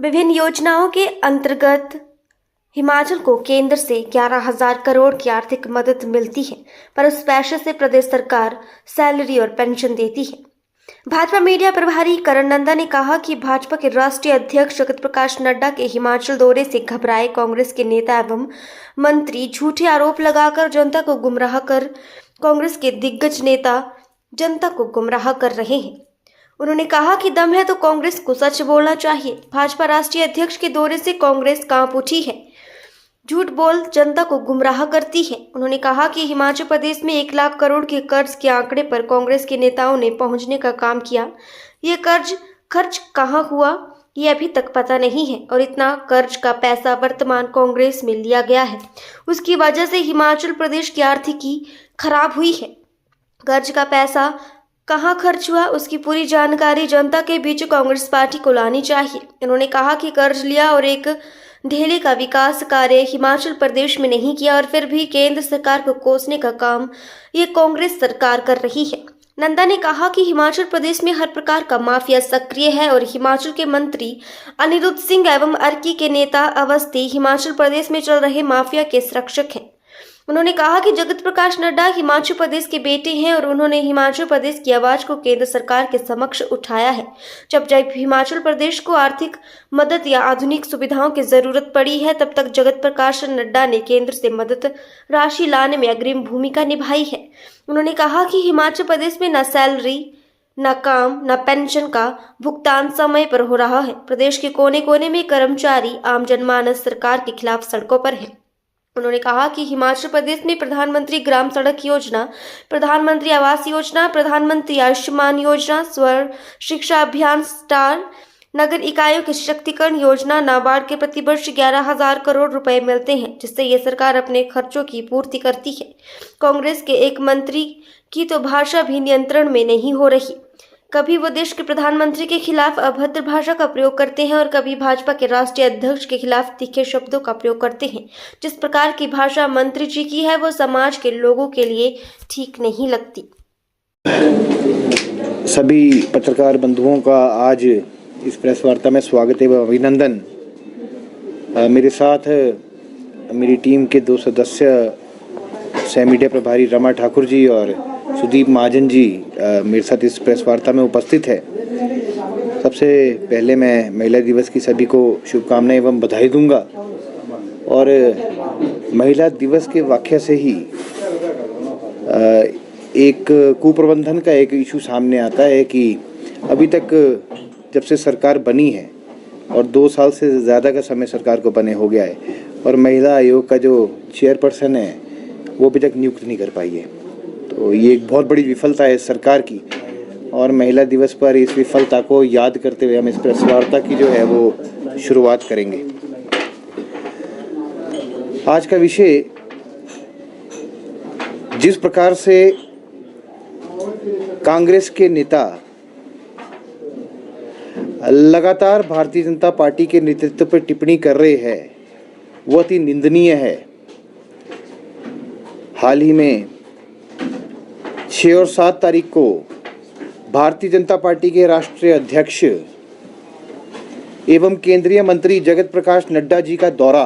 विभिन्न योजनाओं के अंतर्गत हिमाचल को केंद्र से 11,000 करोड़ की आर्थिक मदद मिलती है, पर उस पैसे से प्रदेश सरकार सैलरी और पेंशन देती है। भाजपा मीडिया प्रभारी करण नंदा ने कहा कि भाजपा के राष्ट्रीय अध्यक्ष जगत प्रकाश नड्डा के हिमाचल दौरे से घबराए कांग्रेस के नेता एवं मंत्री झूठे आरोप लगाकर जनता को गुमराह कर कांग्रेस के दिग्गज नेता जनता को गुमराह कर रहे हैं। उन्होंने कहा कि दम है तो कांग्रेस को सच बोलना चाहिए। भाजपा राष्ट्रीय अध्यक्ष के दौरे से कांग्रेस कांप उठी है, झूठ बोल जनता को गुमराह करती है। उन्होंने कहा कि हिमाचल प्रदेश में 1 लाख करोड़ के कर्ज के आंकड़े पर कांग्रेस के नेताओं ने पहुंचने का काम किया। ये कर्ज खर्च कहां हुआ ये अभी तक पता नहीं है और इतना कर्ज का पैसा वर्तमान कांग्रेस में लिया गया है। उसकी वजह से हिमाचल प्रदेश की आर्थिकी खराब हुई है। कर्ज का पैसा कहां खर्च हुआ उसकी पूरी जानकारी जनता के बीच कांग्रेस पार्टी को लानी चाहिए। उन्होंने कहा कि कर्ज लिया और एक ढेले का विकास कार्य हिमाचल प्रदेश में नहीं किया और फिर भी केंद्र सरकार को कोसने का काम ये कांग्रेस सरकार कर रही है। नंदा ने कहा कि हिमाचल प्रदेश में हर प्रकार का माफिया सक्रिय है और हिमाचल के मंत्री अनिरुद्ध सिंह एवं अर्की के नेता अवस्थी हिमाचल प्रदेश में चल रहे माफिया के संरक्षक हैं। उन्होंने कहा कि जगत प्रकाश नड्डा हिमाचल प्रदेश के बेटे हैं और उन्होंने हिमाचल प्रदेश की आवाज को केंद्र सरकार के समक्ष उठाया है। जब हिमाचल प्रदेश को आर्थिक मदद या आधुनिक सुविधाओं की जरूरत पड़ी है, तब तक जगत प्रकाश नड्डा ने केंद्र से मदद राशि लाने में अग्रिम भूमिका निभाई है। उन्होंने कहा कि हिमाचल प्रदेश में न सैलरी, न काम, न पेंशन का भुगतान समय पर हो रहा है। प्रदेश के कोने कोने में कर्मचारी, आम जनमानस सरकार के खिलाफ सड़कों पर है। उन्होंने कहा कि हिमाचल प्रदेश में प्रधानमंत्री ग्राम सड़क योजना, प्रधानमंत्री आवास योजना, प्रधानमंत्री आयुष्मान योजना, स्वर्ण शिक्षा अभियान, स्टार नगर इकाइयों की सशक्तिकरण योजना, नाबार्ड के प्रतिवर्ष 11,000 करोड़ रुपए मिलते हैं, जिससे ये सरकार अपने खर्चों की पूर्ति करती है। कांग्रेस के एक मंत्री की तो भाषा भी नियंत्रण में नहीं हो रही। कभी वो देश के प्रधानमंत्री के खिलाफ अभद्र भाषा का प्रयोग करते हैं और कभी भाजपा के राष्ट्रीय अध्यक्ष के खिलाफ तीखे शब्दों का प्रयोग करते हैं। जिस प्रकार की भाषा मंत्री जी की है वो समाज के लोगों के लिए ठीक नहीं लगती। सभी पत्रकार बंधुओं का आज इस प्रेस वार्ता में स्वागत एवं अभिनंदन। मेरे साथ मेरी टीम के 2 सदस्य सह मीडिया प्रभारी रमा ठाकुर जी और सुदीप महाजन जी मेरे साथ इस प्रेस वार्ता में उपस्थित है। सबसे पहले मैं महिला दिवस की सभी को शुभकामनाएं एवं बधाई दूंगा। और महिला दिवस के वाक़या से ही एक कुप्रबंधन का एक इशू सामने आता है कि अभी तक जब से सरकार बनी है और 2 साल से ज़्यादा का समय सरकार को बने हो गया है और महिला आयोग का जो चेयरपर्सन है वो अभी तक नियुक्त नहीं कर पाई है। तो ये एक बहुत बड़ी विफलता है सरकार की और महिला दिवस पर इस विफलता को याद करते हुए हम इस प्रेस वार्ता की जो है वो शुरुआत करेंगे। आज का विषय जिस प्रकार से कांग्रेस के नेता लगातार भारतीय जनता पार्टी के नेतृत्व पर टिप्पणी कर रहे हैं वो अति निंदनीय है। हाल ही में 6 और 7 तारीख को भारतीय जनता पार्टी के राष्ट्रीय अध्यक्ष एवं केंद्रीय मंत्री जगत प्रकाश नड्डा जी का दौरा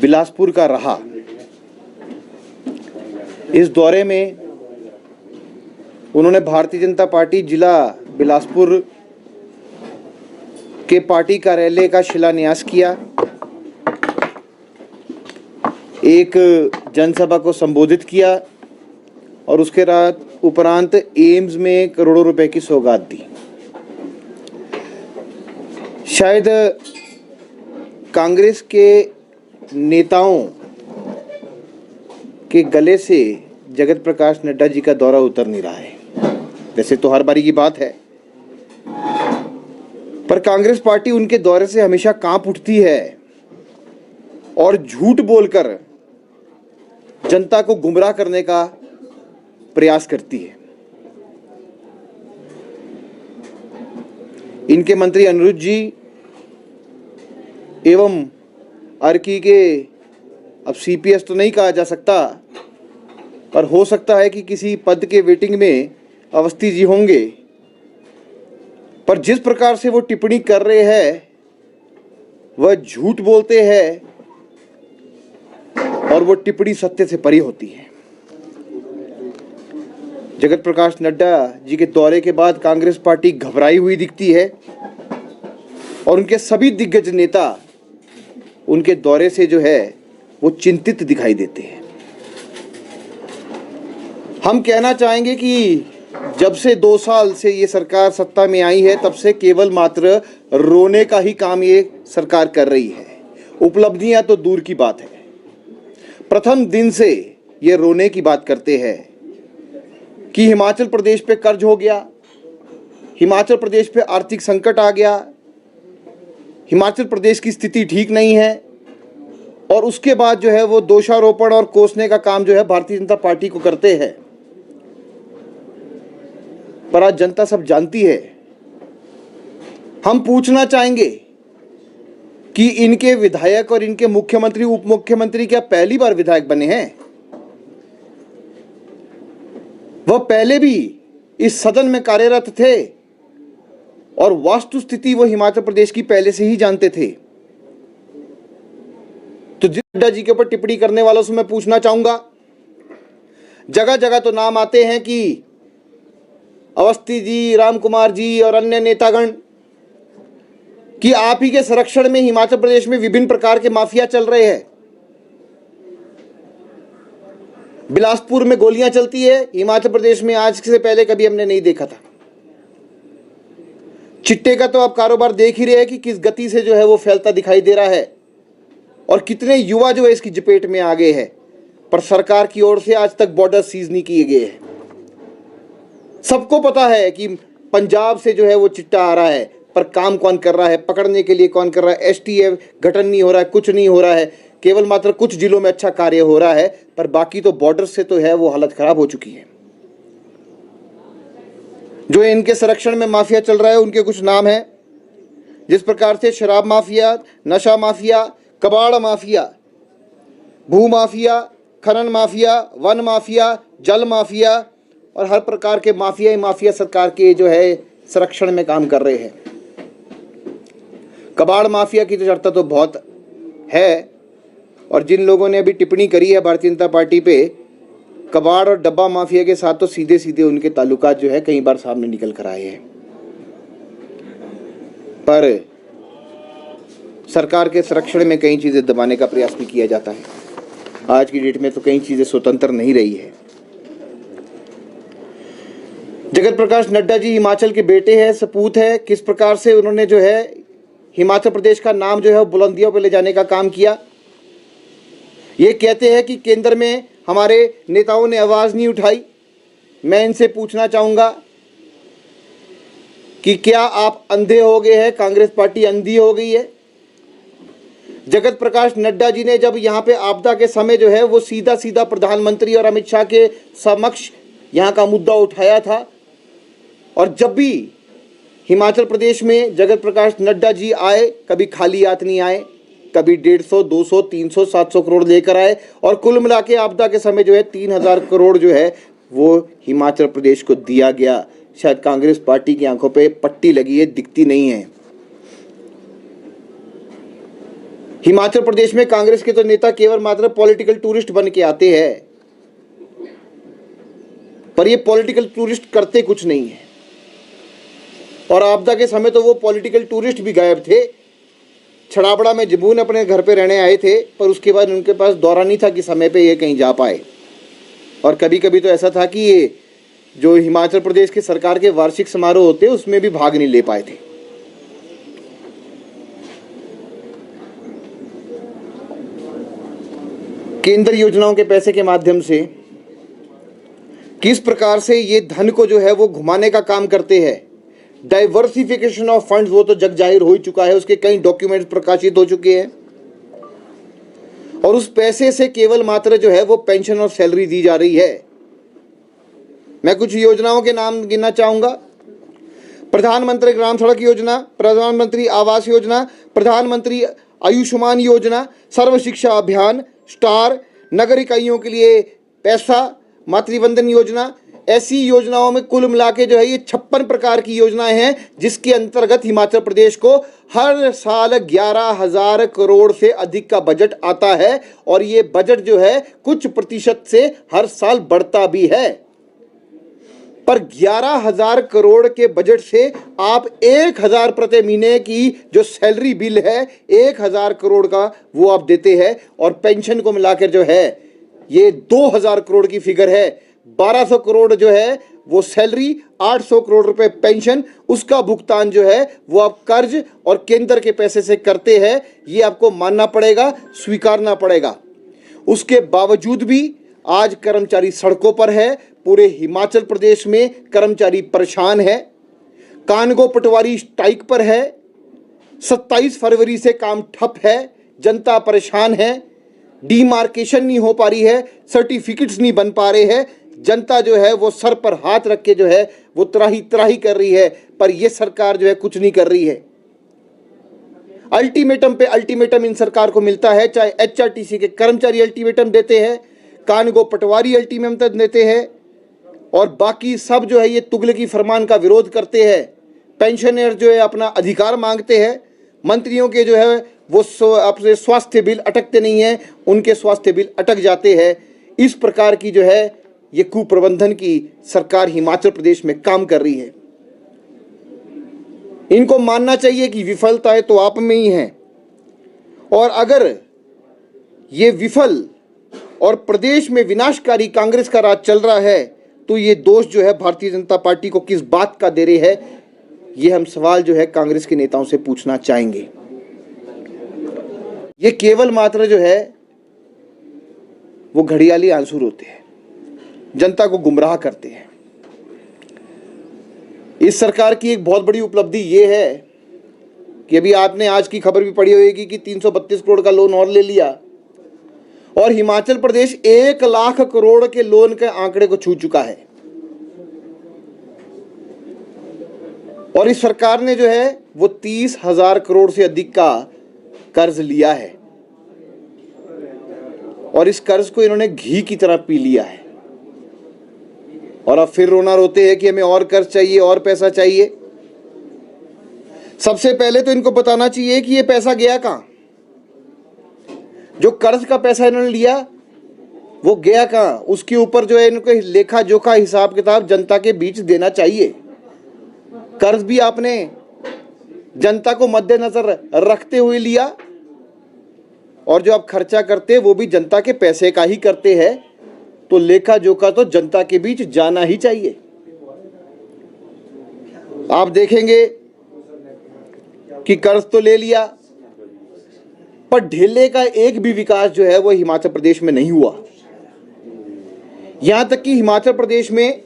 बिलासपुर का रहा। इस दौरे में उन्होंने भारतीय जनता पार्टी जिला बिलासपुर के पार्टी कार्यालय का शिलान्यास किया, एक जनसभा को संबोधित किया और उसके उपरांत एम्स में करोड़ों रुपए की सौगात दी। शायद कांग्रेस के नेताओं के गले से जगत प्रकाश नड्डा जी का दौरा उतर नहीं रहा है। वैसे तो हर बारी की बात है, पर कांग्रेस पार्टी उनके दौरे से हमेशा कांप उठती है और झूठ बोलकर जनता को गुमराह करने का प्रयास करती है। इनके मंत्री अनिरुद्ध जी एवं अर्की के, अब सीपीएस तो नहीं कहा जा सकता, पर हो सकता है कि किसी पद के वेटिंग में अवस्थी जी होंगे। पर जिस प्रकार से वो टिप्पणी कर रहे हैं वह झूठ बोलते हैं और वो टिप्पणी सत्य से परी होती है। जगत प्रकाश नड्डा जी के दौरे के बाद कांग्रेस पार्टी घबराई हुई दिखती है और उनके सभी दिग्गज नेता उनके दौरे से जो है वो चिंतित दिखाई देते हैं। हम कहना चाहेंगे कि जब से 2 साल से ये सरकार सत्ता में आई है तब से केवल मात्र रोने का ही काम ये सरकार कर रही है। उपलब्धियां तो दूर की बात है। प्रथम दिन से ये रोने की बात करते हैं कि हिमाचल प्रदेश पे कर्ज हो गया, हिमाचल प्रदेश पे आर्थिक संकट आ गया, हिमाचल प्रदेश की स्थिति ठीक नहीं है, और उसके बाद जो है वो दोषारोपण और कोसने का काम जो है भारतीय जनता पार्टी को करते हैं। पर आज जनता सब जानती है। हम पूछना चाहेंगे कि इनके विधायक और इनके मुख्यमंत्री उप मुख्यमंत्री क्या पहली बार विधायक बने हैं? वह पहले भी इस सदन में कार्यरत थे और वास्तु स्थिति वो हिमाचल प्रदेश की पहले से ही जानते थे। तो नड्डा जी के ऊपर टिप्पणी करने वालों से मैं पूछना चाहूंगा, जगह जगह तो नाम आते हैं कि अवस्थी जी, राम कुमार जी और अन्य नेतागण कि आप ही के संरक्षण में हिमाचल प्रदेश में विभिन्न प्रकार के माफिया चल रहे हैं। बिलासपुर में गोलियां चलती है, हिमाचल प्रदेश में आज से पहले कभी हमने नहीं देखा था। चिट्टे का तो आप कारोबार देख ही रहे हैं कि किस गति से जो है वो फैलता दिखाई दे रहा है और कितने युवा जो है इसकी चपेट में आ गए हैं। पर सरकार की ओर से आज तक बॉर्डर सीज नहीं किए गए हैं। सबको पता है कि पंजाब से जो है वो चिट्टा आ रहा है, पर काम कौन कर रहा है, पकड़ने के लिए कौन कर रहा है? एसटीएफ गठन नहीं हो रहा है, कुछ नहीं हो रहा है। केवल मात्र कुछ जिलों में अच्छा कार्य हो रहा है, पर बाकी तो बॉर्डर से तो है वो हालत खराब हो चुकी है। जो इनके संरक्षण में माफिया चल रहा है उनके कुछ नाम हैं, जिस प्रकार से शराब माफिया, नशा माफिया, कबाड़ माफिया, भू माफिया, खनन माफिया, वन माफिया, जल माफिया और हर प्रकार के माफिया ही माफिया सरकार के जो है संरक्षण में काम कर रहे हैं। कबाड़ माफिया की तो चर्चा तो बहुत है और जिन लोगों ने अभी टिप्पणी करी है भारतीय जनता पार्टी पे, कबाड़ और डब्बा माफिया के साथ तो सीधे सीधे उनके ताल्लुकात जो है कई बार सामने निकल कर आए हैं। पर सरकार के संरक्षण में कई चीजें दबाने का प्रयास भी किया जाता है। आज की डेट में तो कई चीजें स्वतंत्र नहीं रही है। जगत प्रकाश नड्डा जी हिमाचल के बेटे हैं, सपूत है। किस प्रकार से उन्होंने जो है हिमाचल प्रदेश का नाम जो है बुलंदियों पर ले जाने का काम किया। ये कहते हैं कि केंद्र में हमारे नेताओं ने आवाज नहीं उठाई। मैं इनसे पूछना चाहूंगा कि क्या आप अंधे हो गए हैं? कांग्रेस पार्टी अंधी हो गई है? जगत प्रकाश नड्डा जी ने जब यहाँ पे आपदा के समय जो है वो सीधा सीधा प्रधानमंत्री और अमित शाह के समक्ष यहाँ का मुद्दा उठाया था। और जब भी हिमाचल प्रदेश में जगत प्रकाश नड्डा जी आए, कभी खाली हाथ नहीं आए, कभी 150, 200, 300, 700 करोड़ लेकर आए और कुल मिला के आपदा के समय जो है 3000 करोड़ जो है वो हिमाचल प्रदेश को दिया गया। शायद कांग्रेस पार्टी की आंखों पे पट्टी लगी है, दिखती नहीं है। हिमाचल प्रदेश में कांग्रेस के तो नेता केवल मात्र पॉलिटिकल टूरिस्ट बन के आते हैं, पर ये पॉलिटिकल टूरिस्ट करते कुछ नहीं है। और आपदा के समय तो वो पॉलिटिकल टूरिस्ट भी गायब थे। छड़ाबड़ा में जबून अपने घर पे रहने आए थे, पर उसके बाद उनके पास दौरा नहीं था कि समय पे ये कहीं जा पाए। और कभी कभी तो ऐसा था कि ये जो हिमाचल प्रदेश के सरकार के वार्षिक समारोह होते उसमें भी भाग नहीं ले पाए थे। केंद्र योजनाओं के पैसे के माध्यम से किस प्रकार से ये धन को जो है वो घुमाने का काम करते हैं। डाइवर्सिफिकेशन ऑफ फंड्स वो तो जग जाहिर हो ही चुका है, उसके कई डॉक्यूमेंट्स प्रकाशित हो चुके हैं। और उस पैसे से केवल मात्र जो है वो पेंशन और सैलरी दी जा रही है। मैं कुछ योजनाओं के नाम गिनना चाहूंगा। प्रधानमंत्री ग्राम सड़क योजना, प्रधानमंत्री आवास योजना, प्रधानमंत्री आयुष्मान योजना, सर्व शिक्षा अभियान, स्टार, नगर इकाइयों के लिए पैसा, मातृवंदन योजना, ऐसी योजनाओं में कुल मिला के जो है ये 56 प्रकार की योजनाएं हैं, जिसके अंतर्गत हिमाचल प्रदेश को हर साल 11,000 करोड़ से अधिक का बजट आता है और ये बजट जो है कुछ प्रतिशत से हर साल बढ़ता भी है। पर 11,000 करोड़ के बजट से आप 1,000 प्रति महीने की जो सैलरी बिल है 1,000 करोड़ का वो आप देते हैं और पेंशन को मिलाकर जो है ये 2,000 करोड़ की फिगर है। 1,200 करोड़ जो है वो सैलरी, 800 करोड़ रुपए पेंशन, उसका भुगतान जो है वो आप कर्ज और केंद्र के पैसे से करते हैं। ये आपको मानना पड़ेगा, स्वीकारना पड़ेगा। उसके बावजूद भी आज कर्मचारी सड़कों पर है। पूरे हिमाचल प्रदेश में कर्मचारी परेशान है। कानगो पटवारी स्ट्राइक पर है। 27 फरवरी से काम ठप है। जनता परेशान है। डीमार्केशन नहीं हो पा रही है, सर्टिफिकेट्स नहीं बन पा रहे हैं। जनता जो है वो सर पर हाथ रख के जो है वो त्राही त्राही कर रही है, पर ये सरकार जो है कुछ नहीं कर रही है। अल्टीमेटम पे अल्टीमेटम इन सरकार को मिलता है, चाहे एचआरटीसी के कर्मचारी अल्टीमेटम देते हैं, कानगो पटवारी अल्टीमेटम देते हैं और बाकी सब जो है ये तुगलकी फरमान का विरोध करते हैं। पेंशनर जो है अपना अधिकार मांगते हैं। मंत्रियों के जो है वो अपने स्वास्थ्य बिल अटकते नहीं हैं, उनके स्वास्थ्य बिल अटक जाते हैं। इस प्रकार की जो है ये कुप्रबंधन की सरकार हिमाचल प्रदेश में काम कर रही है। इनको मानना चाहिए कि विफलताएं तो आप में ही हैं और अगर ये विफल और प्रदेश में विनाशकारी कांग्रेस का राज चल रहा है तो ये दोष जो है भारतीय जनता पार्टी को किस बात का दे रही है, ये हम सवाल जो है कांग्रेस के नेताओं से पूछना चाहेंगे। ये केवल मात्र जो है वो घड़ियाली आंसू रोते हैं, जनता को गुमराह करते हैं। इस सरकार की एक बहुत बड़ी उपलब्धि ये है कि अभी आपने आज की खबर भी पढ़ी होगी कि 332 करोड़ का लोन और ले लिया और हिमाचल प्रदेश 1 लाख करोड़ के लोन के आंकड़े को छू चुका है। और इस सरकार ने जो है वो 30,000 करोड़ से अधिक का कर्ज लिया है और इस कर्ज को इन्होंने घी की तरह पी लिया है और अब फिर रोना रोते हैं कि हमें और कर्ज चाहिए और पैसा चाहिए। सबसे पहले तो इनको बताना चाहिए कि ये पैसा गया कहां। जो कर्ज का पैसा इन्होंने लिया वो गया कहां, उसके ऊपर जो है इनको लेखा जोखा हिसाब किताब जनता के बीच देना चाहिए। कर्ज भी आपने जनता को मद्देनजर रखते हुए लिया और जो आप खर्चा करते हैं वो भी जनता के पैसे का ही करते हैं, तो लेखा जोखा तो जनता के बीच जाना ही चाहिए। आप देखेंगे कि कर्ज तो ले लिया पर ढेले का एक भी विकास जो है वो हिमाचल प्रदेश में नहीं हुआ। यहां तक कि हिमाचल प्रदेश में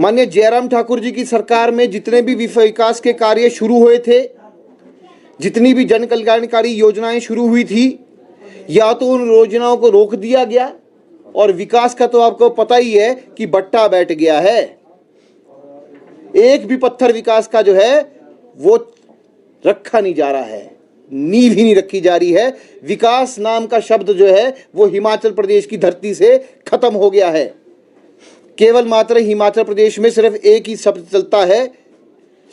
माननीय जयराम ठाकुर जी की सरकार में जितने भी विकास के कार्य शुरू हुए थे, जितनी भी जन कल्याणकारी योजनाएं शुरू हुई थी, या तो उन योजनाओं को रोक दिया गया और विकास का तो आपको पता ही है कि बट्टा बैठ गया है। एक भी पत्थर विकास का जो है वो रखा नहीं जा रहा है, नींव ही नहीं रखी जा रही है। विकास नाम का शब्द जो है वो हिमाचल प्रदेश की धरती से खत्म हो गया है। केवल मात्र हिमाचल प्रदेश में सिर्फ एक ही शब्द चलता है,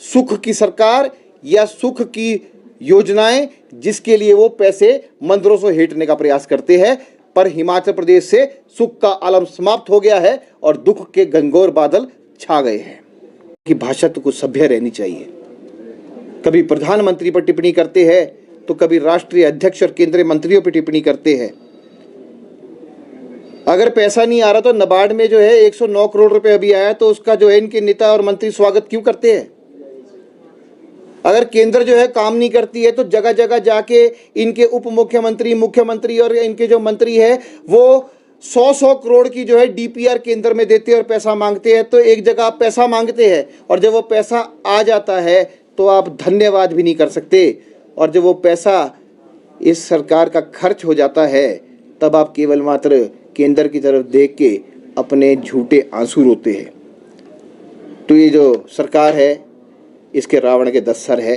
सुख की सरकार या सुख की योजनाएं, जिसके लिए वो पैसे मंदिरों से हेटने का प्रयास करते हैं। पर हिमाचल प्रदेश से सुख का आलम समाप्त हो गया है और दुख के घनघोर बादल छा गए हैं। कि भाषा तो कुछ सभ्य रहनी चाहिए। कभी प्रधानमंत्री पर टिप्पणी करते हैं तो कभी राष्ट्रीय अध्यक्ष और केंद्रीय मंत्रियों पर टिप्पणी करते हैं। अगर पैसा नहीं आ रहा तो नाबार्ड में जो है 109 करोड़ रुपए अभी आया, तो उसका जो है इनके नेता और मंत्री स्वागत क्यों करते हैं। अगर केंद्र जो है काम नहीं करती है तो जगह जगह जाके इनके उप मुख्यमंत्री, मुख्यमंत्री और इनके जो मंत्री है वो 100 करोड़ की जो है डीपीआर केंद्र में देते हैं और पैसा मांगते हैं। तो एक जगह आप पैसा मांगते हैं और जब वो पैसा आ जाता है तो आप धन्यवाद भी नहीं कर सकते, और जब वो पैसा इस सरकार का खर्च हो जाता है तब आप केवल मात्र केंद्र की तरफ देख के अपने झूठे आंसू रोते हैं। तो ये जो सरकार है इसके रावण के 10 सर है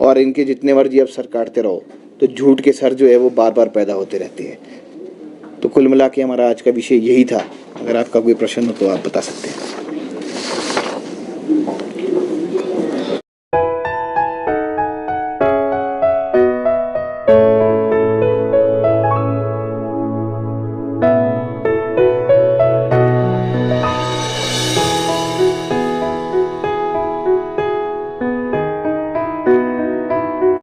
और इनके जितने मर्जी अब सर काटते रहो तो झूठ के सर जो है वो बार बार पैदा होते रहते हैं। तो कुल मिला के हमारा आज का विषय यही था। अगर आपका कोई प्रश्न हो तो आप बता सकते हैं।